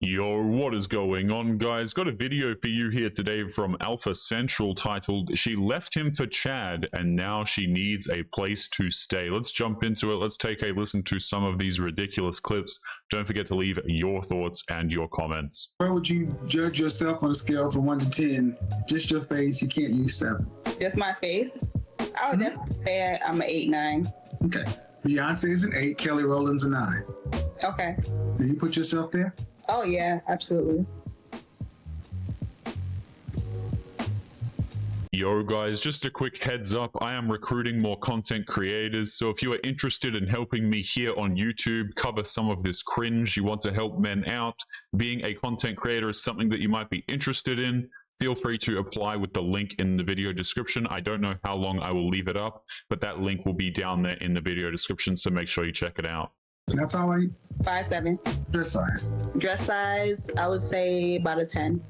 Yo, what is going on, guys? Got a video for you here today from Alpha Central titled, "She left him for Chad and now she needs a place to stay." Let's jump into it. Let's take a listen to some of these ridiculous clips. Don't forget to leave your thoughts and your comments. Where would you judge yourself on a scale from 1 to 10? Just your face, you can't use 7. Just my face? I would definitely say I'm an 8, 9. Okay. Beyonce is an 8, Kelly Rowland's a 9. Okay. Do you put yourself there? Oh yeah, absolutely. Yo guys, just a quick heads up, I am recruiting more content creators, so if you are interested in helping me here on YouTube cover some of this cringe, you want to help men out, being a content creator is something that you might be interested in, feel free to apply with the link in the video description. I don't know how long I will leave it up, but that link will be down there in the video description, so make sure you check it out. That's all I 5'7". dress size. Dress size, I would say about a 10.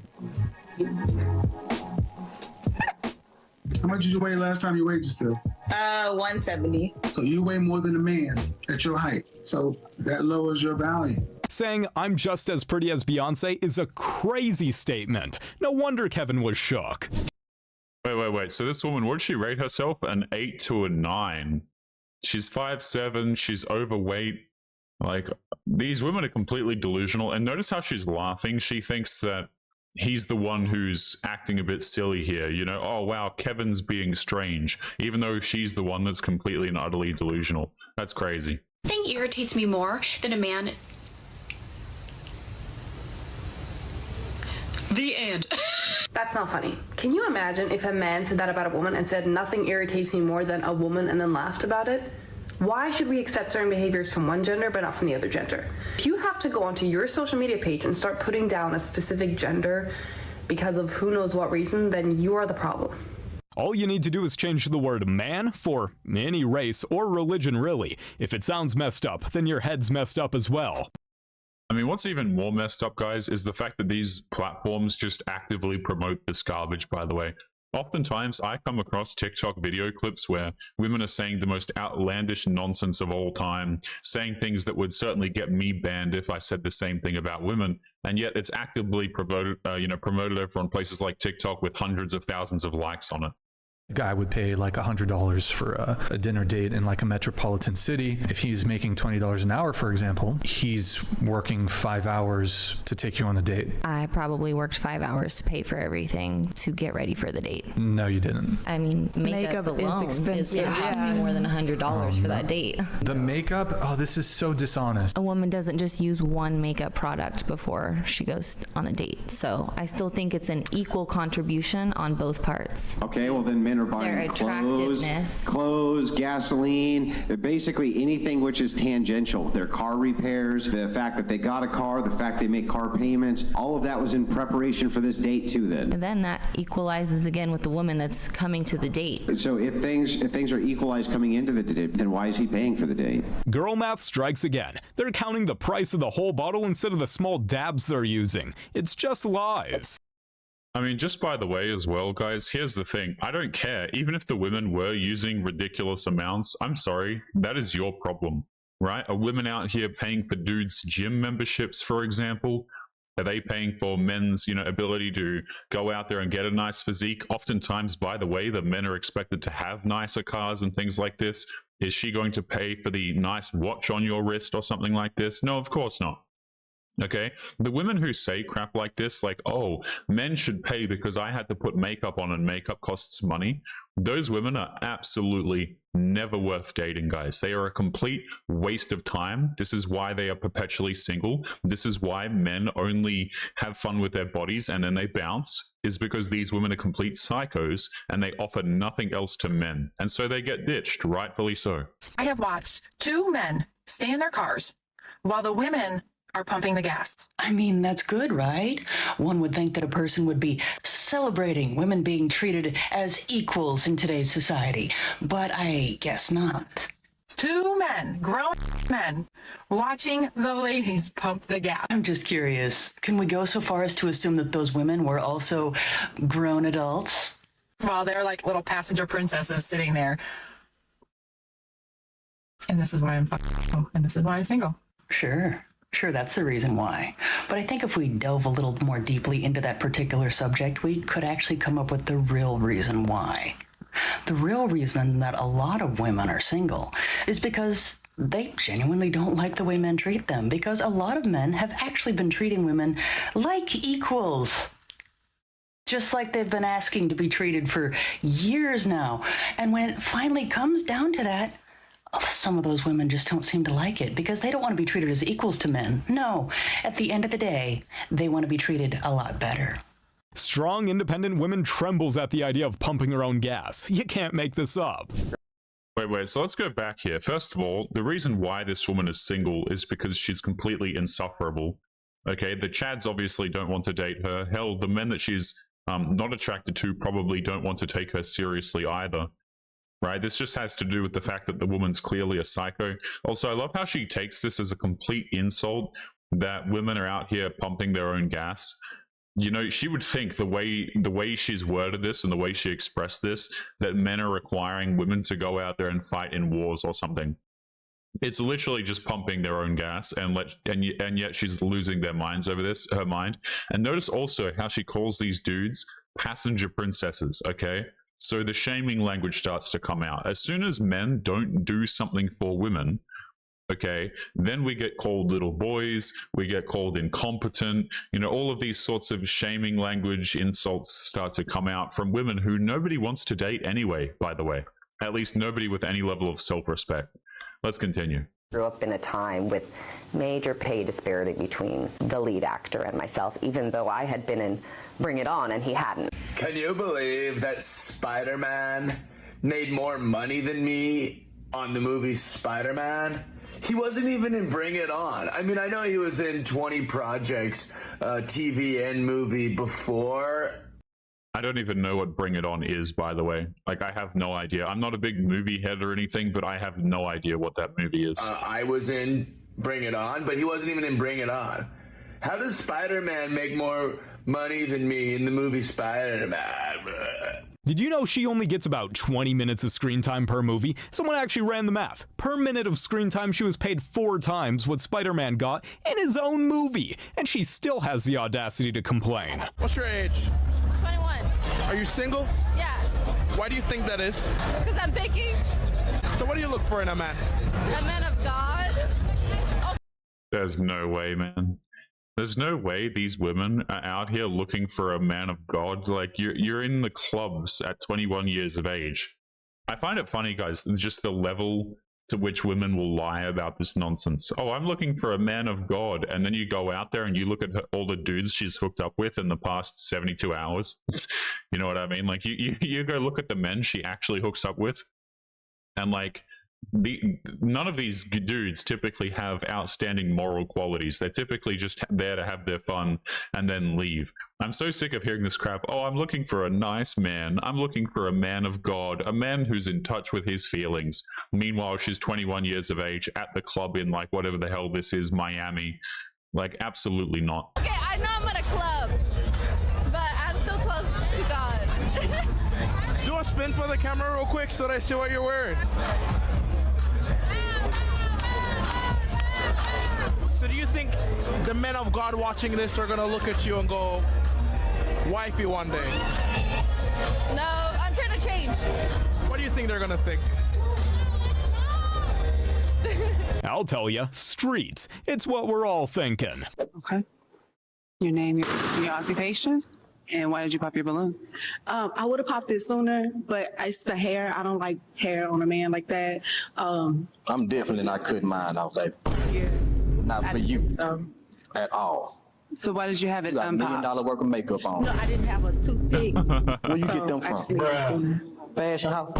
How much did you weigh last time you weighed yourself? 170. So you weigh more than a man at your height. So that lowers your value. Saying I'm just as pretty as Beyonce is a crazy statement. No wonder Kevin was shook. Wait. So this woman, what did she rate herself? An 8 to a 9. She's 5'7", she's overweight. Like, these women are completely delusional. And notice how she's laughing. She thinks that he's the one who's acting a bit silly here. You know, oh wow, Kevin's being strange, even though she's the one that's completely and utterly delusional. That's crazy. Nothing irritates me more than a man. The end. That's not funny. Can you imagine if a man said that about a woman and said nothing irritates me more than a woman and then laughed about it? Why should we accept certain behaviors from one gender but not from the other gender? If you have to go onto your social media page and start putting down a specific gender because of who knows what reason, then you are the problem. All you need to do is change the word man for any race or religion, really. If it sounds messed up, then your head's messed up as well. I mean, what's even more messed up, guys, is the fact that these platforms just actively promote this garbage, by the way. Oftentimes, I come across TikTok video clips where women are saying the most outlandish nonsense of all time, saying things that would certainly get me banned if I said the same thing about women, and yet it's actively promoted, promoted over on places like TikTok with hundreds of thousands of likes on it. A guy would pay like $100 for a dinner date in like a metropolitan city. If he's making $20 an hour, for example, he's working 5 hours to take you on a date. I probably worked 5 hours to pay for everything to get ready for the date. No, you didn't. I mean, makeup alone is expensive. It would cost me more than $100 for that date. The makeup, oh, this is so dishonest. A woman doesn't just use one makeup product before she goes on a date. So I still think it's an equal contribution on both parts. Okay, well then men are buying clothes, gasoline, basically anything which is tangential. Their car repairs, the fact that they got a car, the fact they make car payments, all of that was in preparation for this date too then. And then that equalizes again with the woman that's coming to the date. So if things are equalized coming into the date, then why is he paying for the date? Girl math strikes again. They're counting the price of the whole bottle instead of the small dabs they're using. It's just lies. I mean, just by the way as well, guys, here's the thing. I don't care. Even if the women were using ridiculous amounts, I'm sorry, that is your problem, right? Are women out here paying for dudes' gym memberships, for example? Are they paying for men's, ability to go out there and get a nice physique? Oftentimes, by the way, the men are expected to have nicer cars and things like this. Is she going to pay for the nice watch on your wrist or something like this? No, of course not. Okay, the women who say crap like this, like, oh, men should pay because I had to put makeup on and makeup costs money, those women are absolutely never worth dating, guys. They are a complete waste of time. This is why they are perpetually single. This is why men only have fun with their bodies and then they bounce, is because these women are complete psychos and they offer nothing else to men. And so they get ditched, rightfully so. I have watched 2 men stay in their cars while the women are pumping the gas. I mean, that's good, right? One would think that a person would be celebrating women being treated as equals in today's society, but I guess not. 2 men, grown men, watching the ladies pump the gas. I'm just curious, can we go so far as to assume that those women were also grown adults? While they're like little passenger princesses sitting there. And this is why I'm fucking, and this is why I'm single. Sure. Sure, that's the reason why. But I think if we delve a little more deeply into that particular subject, we could actually come up with the real reason why. The real reason that a lot of women are single is because they genuinely don't like the way men treat them, because a lot of men have actually been treating women like equals. Just like they've been asking to be treated for years now. And when it finally comes down to that, some of those women just don't seem to like it because they don't want to be treated as equals to men. No, at the end of the day, they want to be treated a lot better. Strong, independent women trembles at the idea of pumping her own gas. You can't make this up. Wait, so let's go back here. First of all, the reason why this woman is single is because she's completely insufferable. Okay, the Chads obviously don't want to date her. Hell, the men that she's not attracted to probably don't want to take her seriously either. Right? This just has to do with the fact that the woman's clearly a psycho. Also, I love how she takes this as a complete insult that women are out here pumping their own gas. You know, she would think the way she's worded this and the way she expressed this, that men are requiring women to go out there and fight in wars or something. It's literally just pumping their own gas, and yet she's losing their minds over this, her mind. And notice also how she calls these dudes passenger princesses, okay? So the shaming language starts to come out. As soon as men don't do something for women, okay, then we get called little boys, we get called incompetent, you know, all of these sorts of shaming language insults start to come out from women who nobody wants to date anyway, by the way. At least nobody with any level of self-respect. Let's continue. Grew up in a time with major pay disparity between the lead actor and myself, even though I had been in Bring It On and he hadn't. Can you believe that Spider-Man made more money than me on the movie Spider-Man? He wasn't even in Bring It On. I mean, I know he was in 20 Projects, TV and movie before. I don't even know what Bring It On is, by the way. Like, I have no idea. I'm not a big movie head or anything, but I have no idea what that movie is. I was in Bring It On, but he wasn't even in Bring It On. How does Spider-Man make more money than me in the movie Spider-Man? Did you know she only gets about 20 minutes of screen time per movie? Someone actually ran the math. Per minute of screen time, she was paid 4 times what Spider-Man got in his own movie. And she still has the audacity to complain. What's your age? 21. Are you single? Yeah. Why do you think that is? Because I'm picky. So what do you look for in a man? A man of God. Oh. There's no way, man. There's no way these women are out here looking for a man of God. Like, you're in the clubs at 21 years of age. I find it funny, guys, just the level to which women will lie about this nonsense. Oh, I'm looking for a man of God. And then you go out there and you look at all the dudes she's hooked up with in the past 72 hours. You know what I mean? Like, you go look at the men she actually hooks up with, and like, none of these dudes typically have outstanding moral qualities. They're typically just there to have their fun and then leave. I'm so sick of hearing this crap. Oh, I'm looking for a nice man. I'm looking for a man of God, a man who's in touch with his feelings. Meanwhile, she's 21 years of age at the club in, like, whatever the hell this is, Miami. Like, absolutely not. Okay, I know I'm at a club, but I'm still close to God. Do a spin for the camera real quick so that I see what you're wearing. So do you think the men of God watching this are gonna look at you and go, wifey one day? No, I'm trying to change. What do you think they're gonna think? I'll tell ya, streets. It's what we're all thinking. Okay. Your name, your occupation, and why did you pop your balloon? I would have popped it sooner, but it's the hair. I don't like hair on a man like that. I'm definitely not cutting mine off, baby. Yeah. Not for you at all. So why did you have it You got $1 million worth of makeup on. No, I didn't have a toothpick. Where you get them I just from? needed it sooner. Fashion house.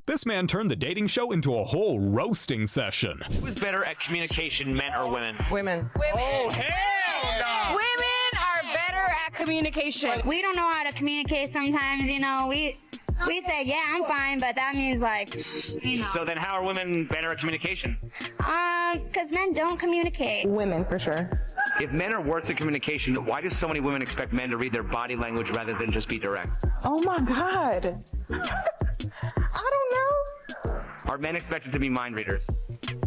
This man turned the dating show into a whole roasting session. Who's better at communication, men or women? Women. Oh, hell no! Women are better at communication. We don't know how to communicate sometimes, you know. We say, yeah, I'm fine, but that means, like, you know. So then how are women better at communication? Because men don't communicate. Women, for sure. If men are worse at communication, why do so many women expect men to read their body language rather than just be direct? Oh my God. I don't know. Are men expected to be mind readers?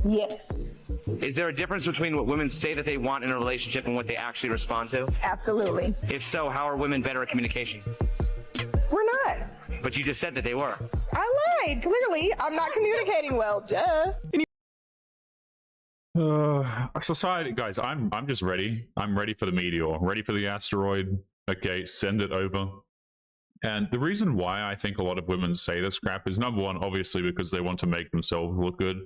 Yes. Is there a difference between what women say that they want in a relationship and what they actually respond to? Absolutely. If so, how are women better at communication? We're not. But you just said that they were. I lied. Clearly, I'm not communicating well. Duh. Society, guys, I'm just ready. I'm ready for the meteor, ready for the asteroid. Okay, send it over. And the reason why I think a lot of women say this crap is, number one, obviously because they want to make themselves look good.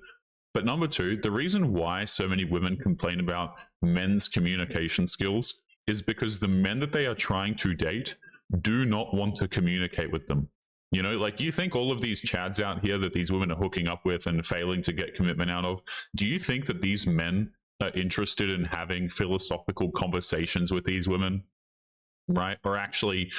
But number two, the reason why so many women complain about men's communication skills is because the men that they are trying to date do not want to communicate with them. You know, like, you think all of these chads out here that these women are hooking up with and failing to get commitment out of, do you think that these men are interested in having philosophical conversations with these women? Right? Or actually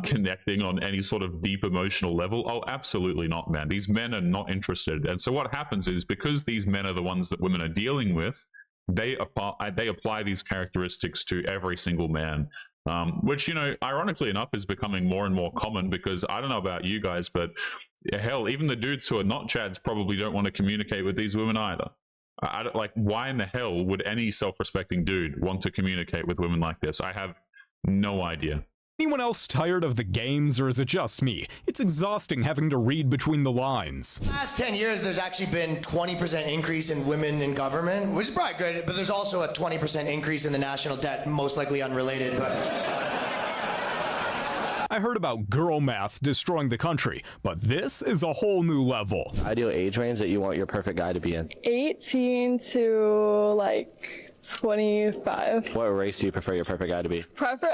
connecting on any sort of deep emotional level? Oh, absolutely not, man. These men are not interested. And so what happens is, because these men are the ones that women are dealing with, they apply these characteristics to every single man. Which, you know, ironically enough, is becoming more and more common, because I don't know about you guys, but hell, even the dudes who are not chads probably don't want to communicate with these women either. I don't, like, why in the hell would any self-respecting dude want to communicate with women like this? I have no idea. Anyone else tired of the games, or is it just me? It's exhausting having to read between the lines. Last 10 years, there's actually been 20% increase in women in government, which is probably good, but there's also a 20% increase in the national debt, most likely unrelated, but... I heard about girl math destroying the country, but this is a whole new level. Ideal age range that you want your perfect guy to be in? 18 to like 25. What race do you prefer your perfect guy to be?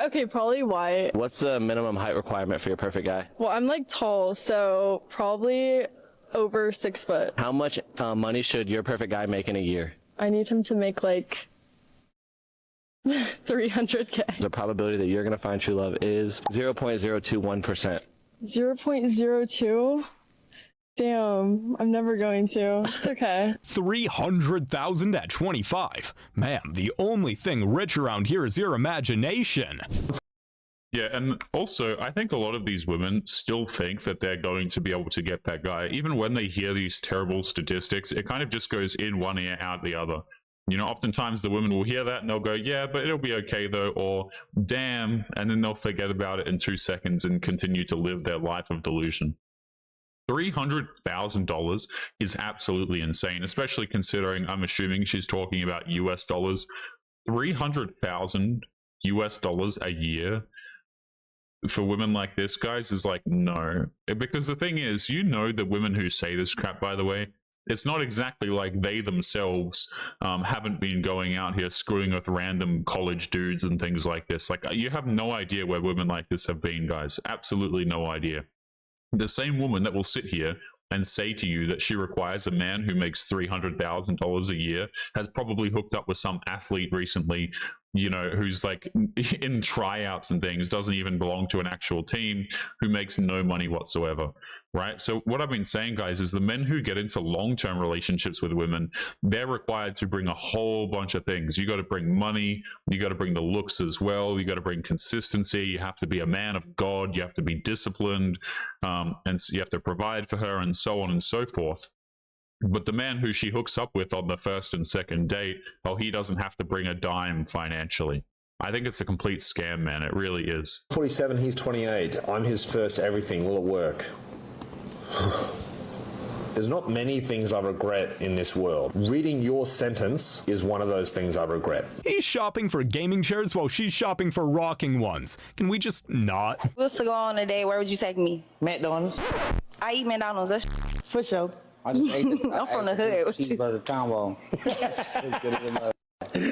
Okay, probably white. What's the minimum height requirement for your perfect guy? Well, I'm like tall, so probably over 6 foot. How much money should your perfect guy make in a year? I need him to make like 300K. The probability that you're going to find true love is 0.021%. 0.02? Damn, I'm never going to. It's okay. 300,000 at 25. Man, the only thing rich around here is your imagination. Yeah, and also, I think a lot of these women still think that they're going to be able to get that guy. Even when they hear these terrible statistics, it kind of just goes in one ear, out the other. You know, oftentimes the women will hear that and they'll go, yeah, but it'll be okay though, or damn, and then they'll forget about it in 2 seconds and continue to live their life of delusion. $300,000 is absolutely insane, especially considering, I'm assuming she's talking about US dollars. 300,000 US dollars a year for women like this, guys, is like, no. Because the thing is, you know, the women who say this crap, by the way, it's not exactly like they themselves haven't been going out here screwing with random college dudes and things like this. Like, you have no idea where women like this have been, guys. Absolutely no idea. The same woman that will sit here and say to you that she requires a man who makes $300,000 a year has probably hooked up with some athlete recently, you know, who's like in tryouts and things, doesn't even belong to an actual team, who makes no money whatsoever, right? So what I've been saying, guys, is the men who get into long-term relationships with women, they're required to bring a whole bunch of things. You got to bring money, you got to bring the looks as well, you got to bring consistency, you have to be a man of God, you have to be disciplined, and you have to provide for her, and so on and so forth. But the man who she hooks up with on the first and second date, oh, he doesn't have to bring a dime financially. I think it's a complete scam, man. It really is. 47, he's 28. I'm his first everything. Will it work? There's not many things I regret in this world. Reading your sentence is one of those things I regret. He's shopping for gaming chairs while she's shopping for rocking ones. Can we just not? If was to go on a day, where would you take me? McDonald's. I eat McDonald's. That's For sure. I just ate the, I'm from the hood. cheeseburger combo.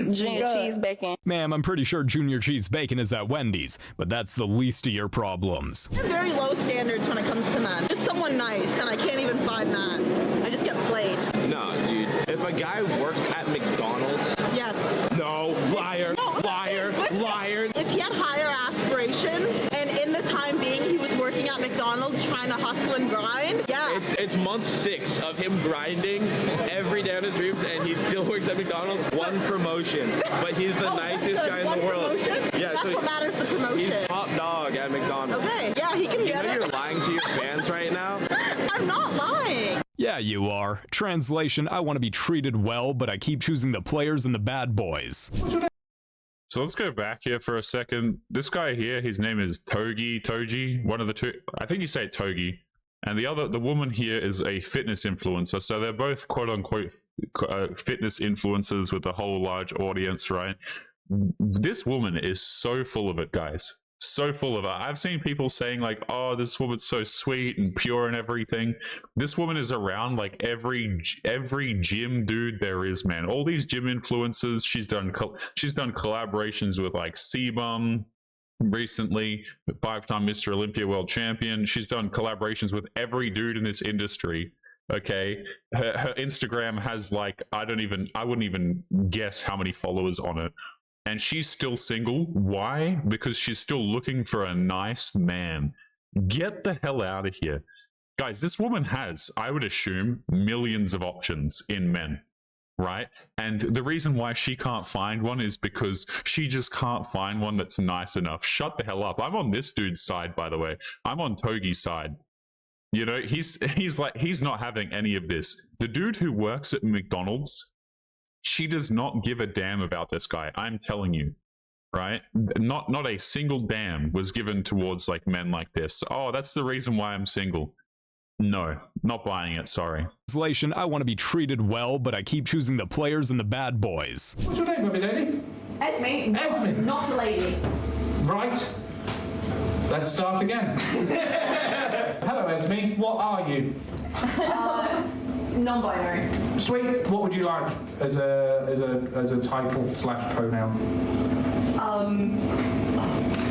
Junior cheese bacon. Ma'am, I'm pretty sure Junior Cheese Bacon is at Wendy's, but that's the least of your problems. I have very low standards when it comes to men. Just someone nice, and I can't even find that. I just get played. No, dude. If a guy worked at McDonald's... Yes. No. Liar. No, liar. listen, liar. If he had higher aspirations, and in the time being he was working at McDonald's trying to hustle and grind, yeah. It's month 6 of him grinding every day on his dreams, and he still works at McDonald's. One promotion, but he's the nicest guy in the world. Promotion? Yeah, that's what matters. The promotion. He's top dog at McDonald's. Okay, yeah, he can get it. You know you're lying to your fans right now. I'm not lying. Yeah, Yeah, you are. Translation, I want to be treated well, but I keep choosing the players and the bad boys. So let's go back here for a second. This guy here, his name is Togi, one of the two. I think you say Togi. And the woman here is a fitness influencer. So they're both quote unquote fitness influencers with a whole large audience, right? This woman is so full of it, guys. So full of it. I've seen people saying like, oh, this woman's so sweet and pure and everything. This woman is around like every gym dude there is, man. All these gym influencers. She's done collaborations with like Sebum recently, 5-time Mr. Olympia world champion. She's done collaborations with every dude in this industry. Okay, her Instagram has like I wouldn't even guess how many followers on it. And she's still single. Why? Because she's still looking for a nice man. Get the hell out of here. Guys, this woman has, I would assume, millions of options in men, right? And the reason why she can't find one is because she just can't find one that's nice enough. Shut the hell up. I'm on this dude's side, by the way. I'm on Togi's side. You know, he's not having any of this. The dude who works at McDonald's, she does not give a damn about this guy. I'm telling you, right? Not a single damn was given towards like men like this. Oh, that's the reason why I'm single. No, not buying it. Sorry. Translation, I want to be treated well, but I keep choosing the players and the bad boys. What's your name, baby lady? Esme. Esme. Not a lady. Right. Let's start again. Hello, Esme. What are you? Non-binary. Sweet. What would you like as a title / pronoun?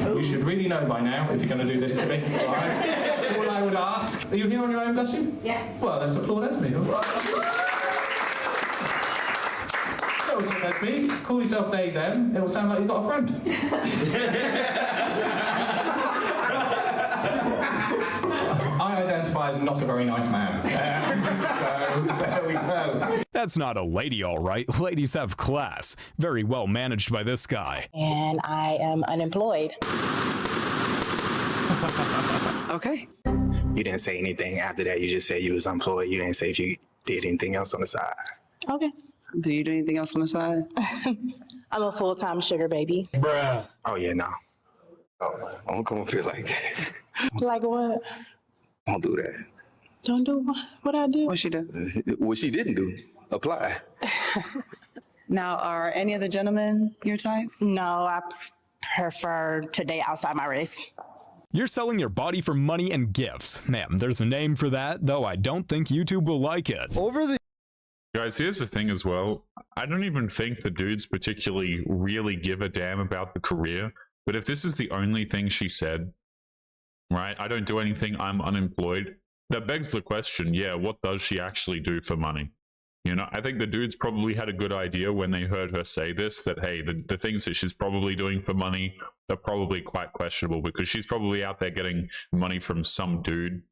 You should really know by now if you're going to do this to me. Right? All I would ask. Are you here on your own, bless you? Yeah. Well, let's applaud Esme. So, Esme, call yourself they, them. It will sound like you've got a friend. I identify as not a very nice man. So, there we go. That's not a lady, all right. Ladies have class. Very well managed by this guy. And I am unemployed. Okay. You didn't say anything after that. You just said you was employed. You didn't say if you did anything else on the side. Okay. Do you do anything else on the side? I'm a full-time sugar baby. Bruh. Oh, yeah, no. Oh, I don't come up here like that. Like what? Don't do that. Don't do what I do? What she do? What she didn't do. Apply. Now, are any of the gentlemen your type? No, I prefer to date outside my race. You're selling your body for money and gifts. Ma'am, there's a name for that, though I don't think YouTube will like it. Guys, here's the thing as well. I don't even think the dudes particularly really give a damn about the career. But if this is the only thing she said, right, I don't do anything, I'm unemployed, that begs the question, yeah, what does she actually do for money? You know, I think the dudes probably had a good idea when they heard her say this, that, hey, the things that she's probably doing for money are probably quite questionable because she's probably out there getting money from some dude.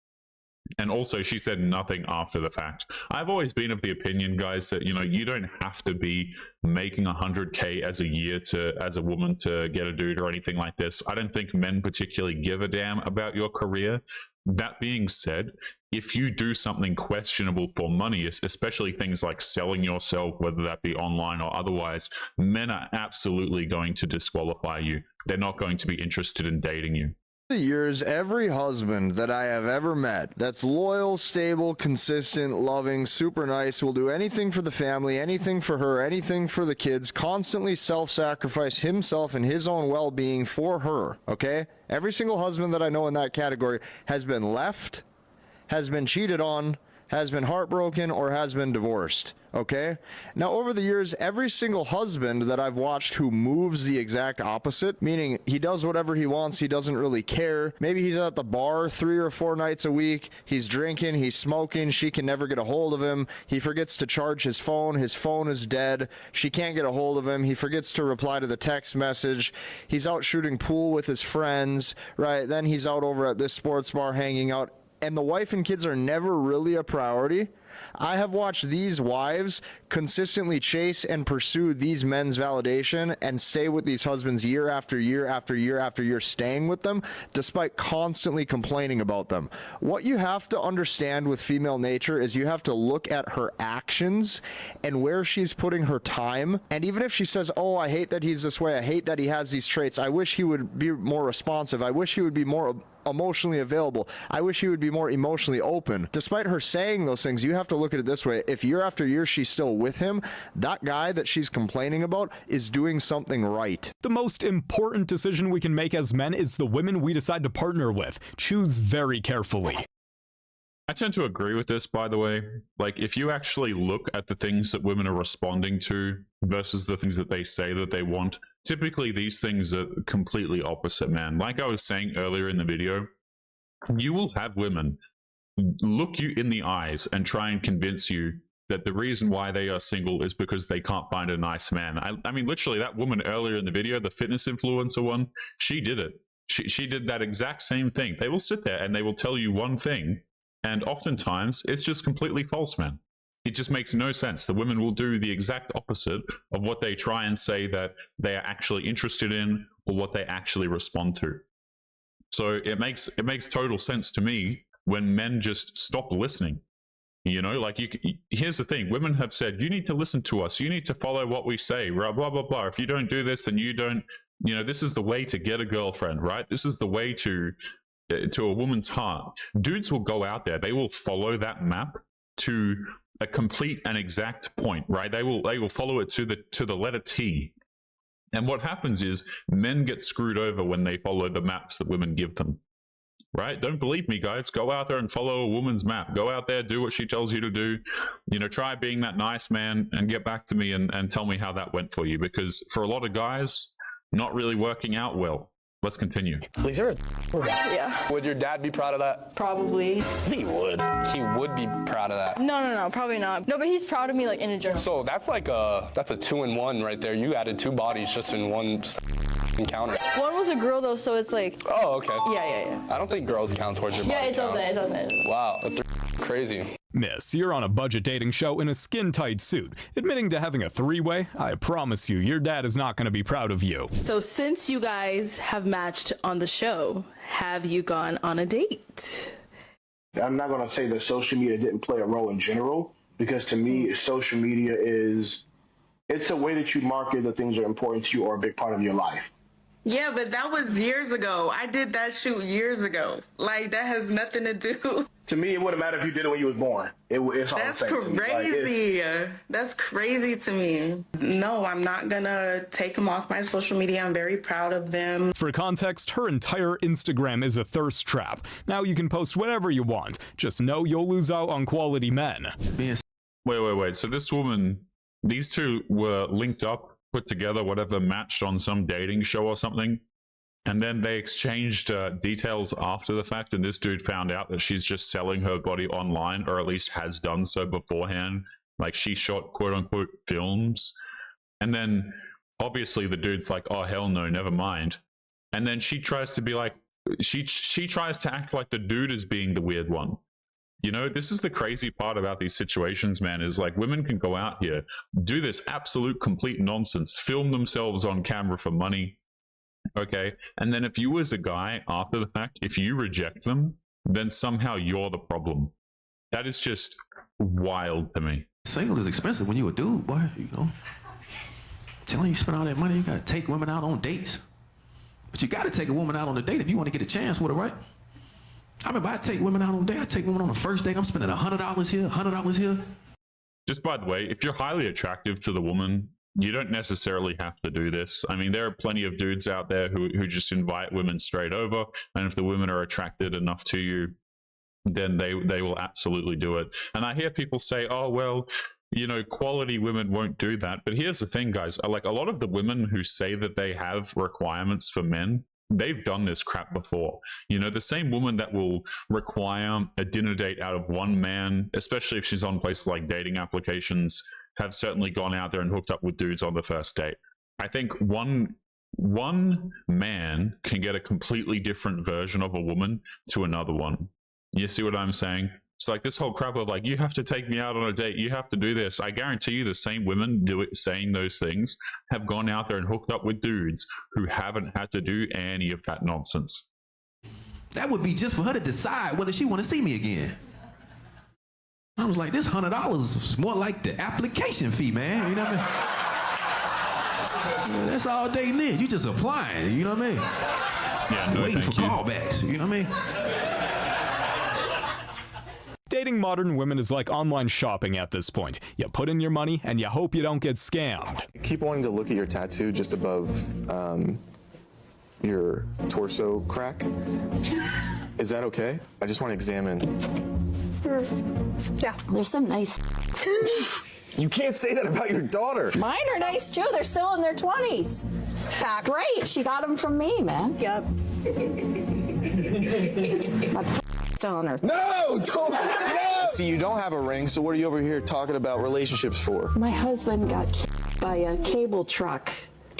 And also, she said nothing after the fact. I've always been of the opinion, guys, that, you know, you don't have to be making 100K as a year as a woman to get a dude or anything like this. I don't think men particularly give a damn about your career. That being said, if you do something questionable for money, especially things like selling yourself, whether that be online or otherwise, men are absolutely going to disqualify you. They're not going to be interested in dating you. The years, every husband that I have ever met that's loyal, stable, consistent, loving, super nice, will do anything for the family, anything for her, anything for the kids, constantly self-sacrifice himself and his own well-being for her, okay? Every single husband that I know in that category has been left, has been cheated on, has been heartbroken, or has been divorced, okay? Now, over the years, every single husband that I've watched who moves the exact opposite, meaning he does whatever he wants, he doesn't really care. Maybe he's at the bar 3 or 4 nights a week, he's drinking, he's smoking, she can never get a hold of him, he forgets to charge his phone is dead, she can't get a hold of him, he forgets to reply to the text message, he's out shooting pool with his friends, right? Then he's out over at this sports bar hanging out. and the wife and kids are never really a priority, I have watched these wives consistently chase and pursue these men's validation and stay with these husbands year after year after year after year, staying with them despite constantly complaining about them. What you have to understand with female nature is you have to look at her actions and where she's putting her time. And even if she says, oh, I hate that he's this way, I hate that he has these traits, I wish he would be more responsive, I wish he would be more emotionally available, I wish he would be more emotionally open. Despite her saying those things, you have to look at it this way. If year after year she's still with him, that guy that she's complaining about is doing something right. The most important decision we can make as men is the women we decide to partner with. Choose very carefully. I tend to agree with this, by the way. Like, if you actually look at the things that women are responding to versus the things that they say that they want, typically these things are completely opposite, man. Like I was saying earlier in the video, you will have women look you in the eyes and try and convince you that the reason why they are single is because they can't find a nice man. I mean, literally, that woman earlier in the video, the fitness influencer one, she did it. She did that exact same thing. They will sit there and they will tell you one thing, and oftentimes it's just completely false, man. It just makes no sense. The women will do the exact opposite of what they try and say that they are actually interested in or what they actually respond to. So it makes total sense to me when men just stop listening. You know, like, here's the thing. Women have said, you need to listen to us. You need to follow what we say, blah, blah, blah, blah. If you don't do this, then you don't, you know, this is the way to get a girlfriend, right? This is the way to a woman's heart. Dudes will go out there. They will follow that map to a complete and exact point, right? They will follow it to the letter T. And what happens is men get screwed over when they follow the maps that women give them. Right? Don't believe me, guys. Go out there and follow a woman's map. Go out there, do what she tells you to do. You know, try being that nice man and get back to me and tell me how that went for you. Because for a lot of guys, not really working out well. Let's continue. Yeah. Would your dad be proud of that? Probably. I think he would. He would be proud of that. No, probably not. No, but he's proud of me, like, in a journal. So that's like that's a 2-in-1 right there. You added 2 bodies just in one encounter. One was a girl, though, so it's like... Oh, okay. Yeah. I don't think girls count towards your body Yeah, it doesn't. Wow, that's crazy. Miss, you're on a budget dating show in a skin-tight suit. Admitting to having a 3-way? I promise you, your dad is not going to be proud of you. So since you guys have matched on the show, have you gone on a date? I'm not going to say that social media didn't play a role in general, because to me, social media it's a way that you market the things that are important to you or a big part of your life. Yeah, but that was years ago. I did that shoot years ago. Like, that has nothing to do. To me, it wouldn't matter if you did it when you was born. It's all That's the same crazy. That's crazy to me. No, I'm not gonna take them off my social media. I'm very proud of them. For context, her entire Instagram is a thirst trap. Now you can post whatever you want. Just know you'll lose out on quality men. Wait. So this woman, these two were linked up, put together, whatever, matched on some dating show or something, and then they exchanged details after the fact, and this dude found out that she's just selling her body online, or at least has done so beforehand. Like, she shot quote-unquote films, and then obviously the dude's like, oh hell no, never mind. And then she tries to be like, she tries to act like the dude is being the weird one. You know, this is the crazy part about these situations, man, is like, women can go out here, do this absolute complete nonsense, film themselves on camera for money, okay? And then if you as a guy, after the fact, if you reject them, then somehow you're the problem. That is just wild to me. Single is expensive when you a dude, boy, you know. Telling you spend all that money, you gotta take women out on dates. But you gotta take a woman out on a date if you want to get a chance with her, right? I remember I take women out on a date. I take women on the first date. I'm spending $100 here, $100 here. Just by the way, if you're highly attractive to the woman, you don't necessarily have to do this. I mean, there are plenty of dudes out there who just invite women straight over, and if the women are attracted enough to you, then they will absolutely do it. And I hear people say, oh, well, you know, quality women won't do that. But here's the thing, guys. Like, a lot of the women who say that they have requirements for men, they've done this crap before. You know, the same woman that will require a dinner date out of one man, especially if she's on places like dating applications, have certainly gone out there and hooked up with dudes on the first date. I think one man can get a completely different version of a woman to another one. You see what I'm saying? It's like this whole crap of like, you have to take me out on a date, you have to do this. I guarantee you the same women saying those things have gone out there and hooked up with dudes who haven't had to do any of that nonsense. That would be just for her to decide whether she want to see me again. I was like, this $100 is more like the application fee, man. You know what I mean? That's all dating is. You just applying, you know what I mean? Yeah, no, waiting for thank you. callbacks, you know what I mean? Dating modern women is like online shopping at this point. You put in your money and you hope you don't get scammed. Keep wanting to look at your tattoo just above your torso crack. Is that okay? I just want to examine. Yeah. There's some nice. You can't say that about your daughter. Mine are nice too. They're still in their 20s. Fact. Great. She got them from me, man. Yep. My still on her. No! Don't! No! See, you don't have a ring, so what are you over here talking about relationships for? My husband got killed by a cable truck.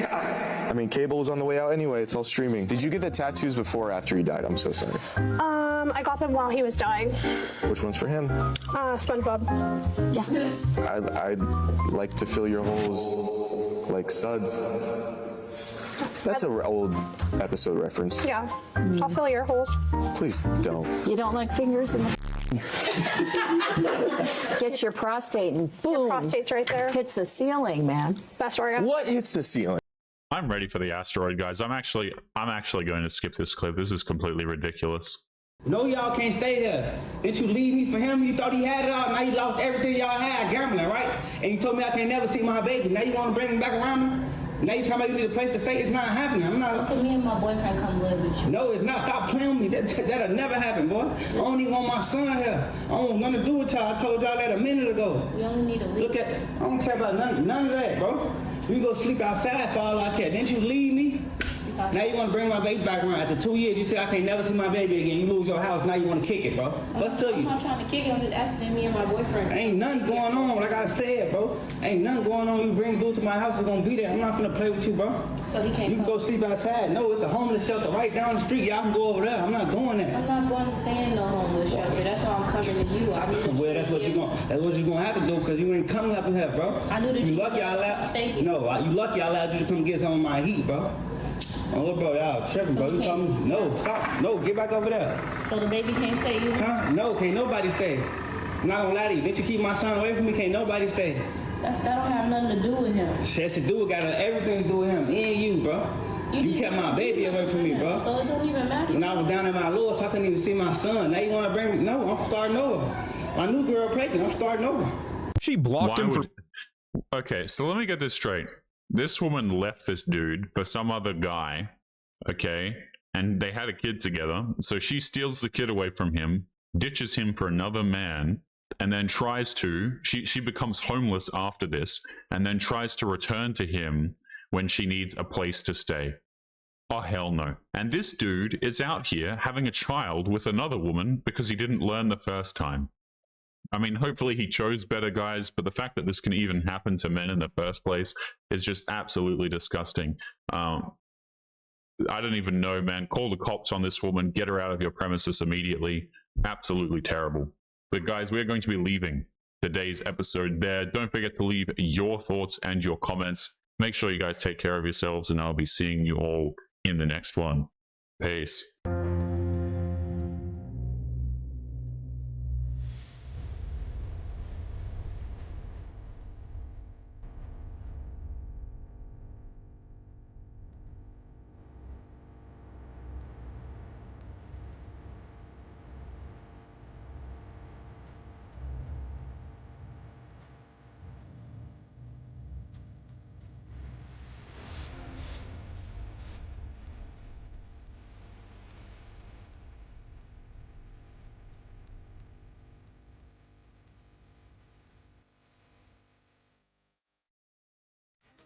I mean, cable was on the way out anyway. It's all streaming. Did you get the tattoos before or after he died? I'm so sorry. I got them while he was dying. Which one's for him? SpongeBob. Yeah. I'd like to fill your holes like suds. That's an old episode reference. Yeah. I'll fill your holes. Please don't. You don't like fingers in the. Get your prostate and boom. Your prostate's right there. Hits the ceiling, man. Best organ. What hits the ceiling? I'm ready for the asteroid, guys. I'm actually going to skip this clip. This is completely ridiculous. No, y'all can't stay here. Didn't you leave me for him? You thought he had it all. Now you lost everything y'all had gambling, right? And you told me I can't never see my baby. Now you want to bring him back around me? Now you talking about you need a place to stay? It's not happening. I'm not. Look at me and my boyfriend come live with you. No, it's not. Stop playing with me. That'll never happen, boy. I don't even want my son here. I don't want nothing to do with y'all. I told y'all that a minute ago. We only need a week. Look at. I don't care about none of that, bro. We go sleep outside for all I care. Didn't you leave me? Now you want to bring my baby back around. After 2 years, you say I can't never see my baby again. You lose your house. Now you want to kick it, bro. What's to you? I'm not trying to kick it. I'm just asking me and my boyfriend. Ain't nothing going on. Like I said, bro. Ain't nothing going on. You bring dude to my house, it's gonna be there. I'm not gonna play with you, bro. So he can't. You can go sleep outside. No, it's a homeless shelter right down the street. Y'all can go over there. I'm not doing that. I'm not going to stay in no homeless shelter. That's why I'm coming to you. I knew well, that's what you're gonna have to do because you ain't coming up in here, bro. I knew that you lucky I allowed. No, you lucky I allowed you to come get some of my heat, bro. Oh, bro, y'all tripping, bro. You told me, no, stop. No, get back over there. So the baby can't stay either? Huh? No, can't nobody stay. I'm not gonna lie to you. Didn't you keep my son away from me? Can't nobody stay. That don't have nothing to do with him. Yes, it do. It got everything to do with him and you, bro. You kept my baby away from me, bro. So it don't even matter. When I was down in my Lord, so I couldn't even see my son. Now you want to bring me? No, I'm starting over. My new girl pregnant. I'm starting over. She blocked him for... Okay, so let me get this straight. This woman left this dude for some other guy, okay? And they had a kid together. So she steals the kid away from him, ditches him for another man, and then tries to... She becomes homeless after this, and then tries to return to him when she needs a place to stay. Oh, hell no. And this dude is out here having a child with another woman because he didn't learn the first time. I mean, hopefully he chose better, guys, but the fact that this can even happen to men in the first place is just absolutely disgusting. I don't even know, man. Call the cops on this woman. Get her out of your premises immediately. Absolutely terrible. But guys, we're going to be leaving today's episode there. Don't forget to leave your thoughts and your comments. Make sure you guys take care of yourselves, and I'll be seeing you all in the next one. Peace.